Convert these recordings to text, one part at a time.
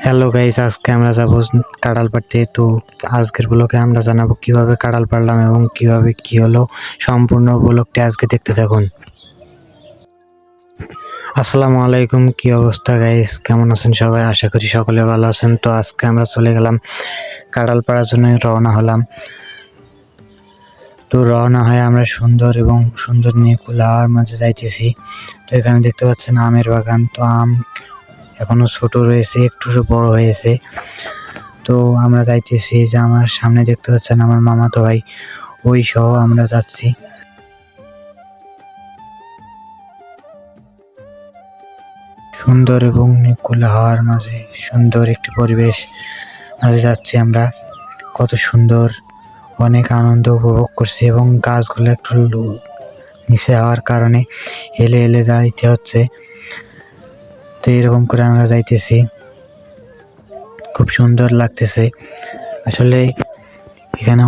Hello guys, আজকে আমরা যাব কাঁঠাল পাড়তে। তো আজকের ব্লগে আমরা জানাবো কিভাবে কাঁঠাল পাড়লাম এবং কিভাবে কি হলো। সম্পূর্ণ ব্লগটি আজকে দেখতে থাকুন। আসসালামু আলাইকুম, কি অবস্থা গাইস, কেমন আছেন সবাই? আশা করি সকলে ভালো আছেন। তো আজকে আমরা চলে গেলাম কাঁঠাল পাড়ার জন্য, রওনা হলাম। তো রওনা হয়ে আমরা সুন্দর নিয়ে খোলার মাঝে যাইতেছি। তো এখানে দেখতে পাচ্ছেন আমের বাগান। তো আম এখনো ছোট রয়েছে, একটু বড় হয়েছে। তো আমরা যাইতেছি, যে আমার সামনে দেখতে পাচ্ছেন আমার মামাতো ভাই, ওই সহ আমরা যাচ্ছি। সুন্দর এবং খোলা হাওয়ার মাঝে সুন্দর একটি পরিবেশ মাঝে যাচ্ছি আমরা। কত সুন্দর, অনেক আনন্দ উপভোগ করছি এবং গাছগুলো একটু নিচে হওয়ার কারণে হেলে হেলে যাইতে হচ্ছে। তো এরকম করে আমরা যাইতেছি, খুব সুন্দর লাগতেছে আসলে। এখানে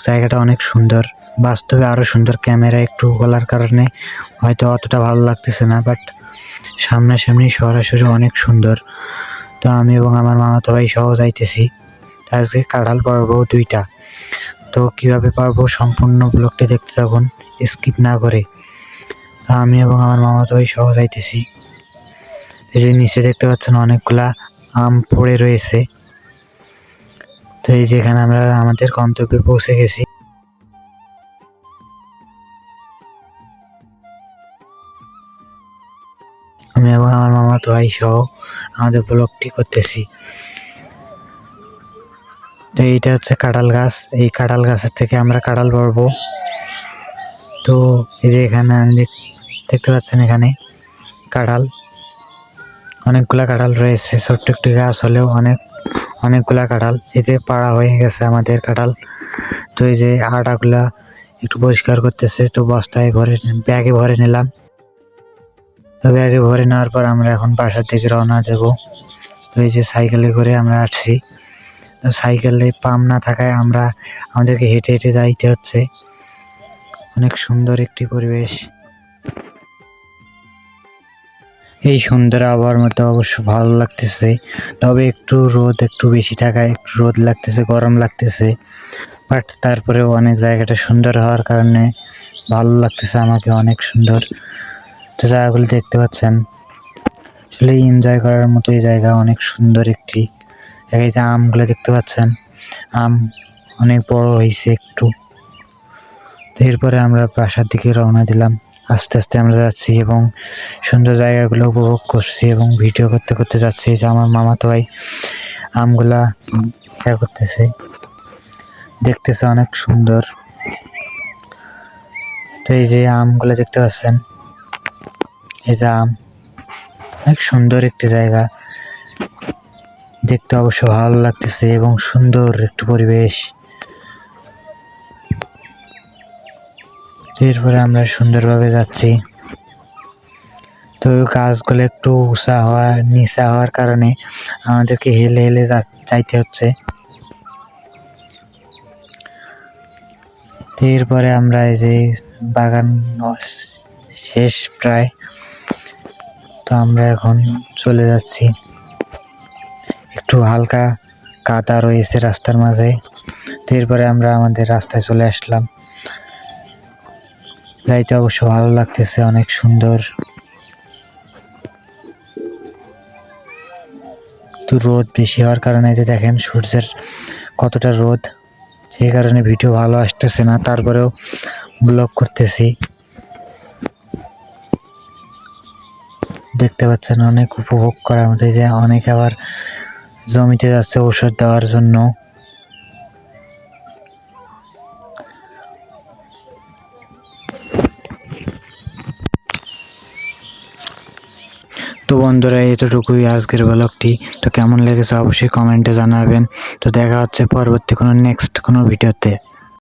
জায়গাটা অনেক সুন্দর, বাস্তবে আরো সুন্দর। ক্যামেরা একটু গলার কারণে হয়তো অতটা ভালো লাগতেছে না, বাট সামনাসামনি সরাসরি অনেক সুন্দর। তো আমি এবং আমার মামাতো ভাই সহ যাইতেছি। আজকে কাঁঠাল পারবো 2টা। তো কিভাবে পারবো সম্পূর্ণ ব্লগটি দেখতে থাকুন, স্কিপ না করে। তো আমি এবং আমার মামাতো ভাই সহ যাইতেছি। এই যে নিচে দেখতে পাচ্ছেন অনেকগুলা আম পড়ে রয়েছে। তো এই যেখানে আমরা আমাদের গন্তব্যে পৌঁছে গেছি। আমি এবং আমার মামাতো ভাই সহ আমাদের ব্লগটি করতেছি। তো এইটা হচ্ছে কাঁঠাল গাছ, এই কাঁঠাল গাছের থেকে আমরা কাঁঠাল পারবো। তো এই যে এখানে দেখতে পাচ্ছেন, এখানে কাঁঠাল, অনেকগুলা কাঁঠাল রয়েছে। ছোট্ট একটি গাছ হলেও অনেকগুলা কাঁঠাল। এই যে পাড়া হয়ে গেছে আমাদের কাঁঠাল। তো এই যে আটাগুলা একটু পরিষ্কার করতেছে। তো বস্তায় ভরে, ব্যাগে ভরে নিলাম। তো ব্যাগে ভরে নেওয়ার পর আমরা এখন বাসার দিকে রওনা দেব। তো এই যে সাইকেলে করে আমরা আসছি। তো সাইকেলে পাম্প না থাকায় আমাদেরকে হেঁটে হেঁটে যাইতে হচ্ছে। অনেক সুন্দর একটি পরিবেশ। এই সুন্দর আবহাওয়ার মধ্যে অবশ্য ভালো লাগতেছে, তবে একটু বেশি থাকায় একটু রোদ লাগতেছে, গরম লাগতেছে। বাট তারপরেও অনেক জায়গাটা সুন্দর হওয়ার কারণে ভালো লাগতেছে আমাকে, অনেক সুন্দর। তো জায়গাগুলো দেখতে পাচ্ছেন, আসলে এনজয় করার মতোই জায়গা, অনেক সুন্দর একটি। এই যে আমগুলো দেখতে পাচ্ছেন, আম অনেক বড় হয়েছে একটু। তো এরপরে আমরা বাসার দিকে রওনা দিলাম। আস্তে আস্তে আমরা যাচ্ছি এবং সুন্দর জায়গাগুলো উপভোগ করছি এবং ভিডিও করতে করতে যাচ্ছি। যে আমার মামাতো ভাই আমগুলা করতেছে, দেখতেছে অনেক সুন্দর। তো এই যে আমগুলো দেখতে পাচ্ছেন, এই যে আম, অনেক সুন্দর একটি জায়গা, দেখতে অবশ্য ভালো লাগতেছে এবং সুন্দর একটি পরিবেশ। এরপরে আমরা সুন্দরভাবে যাচ্ছি। তো গাছগুলো একটু নিচা হওয়ার কারণে আমাদেরকে হেলে হেলে যাইতে হচ্ছে। এরপরে আমরা এই যে বাগান শেষ প্রায়, তো আমরা এখন চলে যাচ্ছি। একটু হালকা কাদা রয়েছে রাস্তার মাঝে। তো এরপরে আমরা আমাদের রাস্তায় চলে আসলাম। যাইতে অবশ্য ভালো লাগতেছে, অনেক সুন্দর। তো রোদ বেশি হওয়ার কারণে যে দেখেন সূর্যের কতটা রোদ, সেই কারণে ভিডিও ভালো আসতেছে না, তারপরেও ব্লগ করতেছি। দেখতে পাচ্ছেন অনেক উপভোগ করার মতো। যে অনেক আবার জমিতে যাচ্ছে ঔষধ দেওয়ার জন্য। তো বন্ধুরা, এতটুকুই আজকের ব্লগটি। তো কেমন লেগেছে অবশ্যই কমেন্টে জানাবেন। তো দেখা হচ্ছে পরবর্তী কোনো নেক্সট কোনো ভিডিওতে।